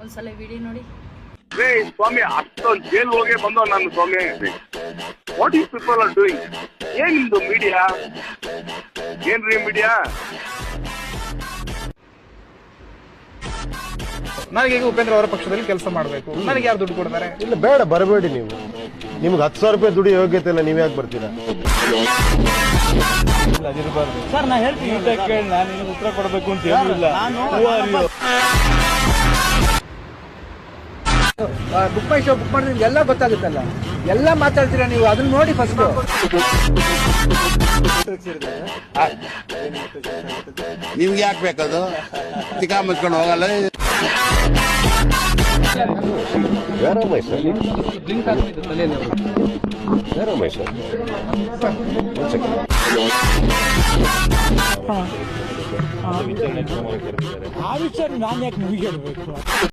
ಒಂದ್ಸಲ ವಿಡಿಯೋ ನೋಡಿ. ಸ್ವಾಮಿ ಅಷ್ಟೊಂದು ಜೈಲ್ ಹೋಗಿ ಬಂದವ್ ನಾನು ಸ್ವಾಮಿ. What you people are doing? ಏನ್ ನಿಮ್ದು ಮೀಡಿಯಾ? ಏನ್ರಿ ಮೀಡಿಯಾ? ನನಗೆ ಈಗ ಉಪೇಂದ್ರ ಅವರ ಪಕ್ಷದಲ್ಲಿ ಕೆಲಸ ಮಾಡಬೇಕು, ನನಗೆ ಯಾರು ದುಡ್ಡು ಕೊಡ್ತಾರೆ? ಇಲ್ಲ ಬೇಡ, ಬರಬೇಡಿ ನೀವು. ನಿಮ್ಗೆ 10,000 ರೂಪಾಯಿ ದುಡ್ಡು ಯೋಗ್ಯತೆ ಇಲ್ಲ, ನೀವ್ ಯಾಕೆ ಬರ್ತೀರಾ? ಸರ್ ನಾ ಹೇಳ್ತೀನಿ, ನಾನು ಉತ್ತರ ಕೊಡಬೇಕು ಅಂತ ಹೇಳಿಲ್ಲ. ಬುಕ್ ಮೈ ಶೋ ಬುಕ್ ಮಾಡಿದ್ರೆ ಎಲ್ಲ ಗೊತ್ತಾಗುತ್ತಲ್ಲ, ಎಲ್ಲ ಮಾತಾಡ್ತೀರಾ ನೀವು, ಅದನ್ನ ನೋಡಿ ಫಸ್ಟ್. ನಿಮ್ಗೆ ಯಾಕೆ ಬೇಕದು? ತಿಕಾ ಮುಚ್ಕೊಂಡು ಹೋಗಲ್ಲ. ಬೇರೆ ಮೈಸೂರು ಬೇರೆ ಮೈಸೂರು ಆ ವಿಚಾರ ನಾನು ಯಾಕೆ ನಿಮಗೆ ಹೇಳ್ಬೇಕು?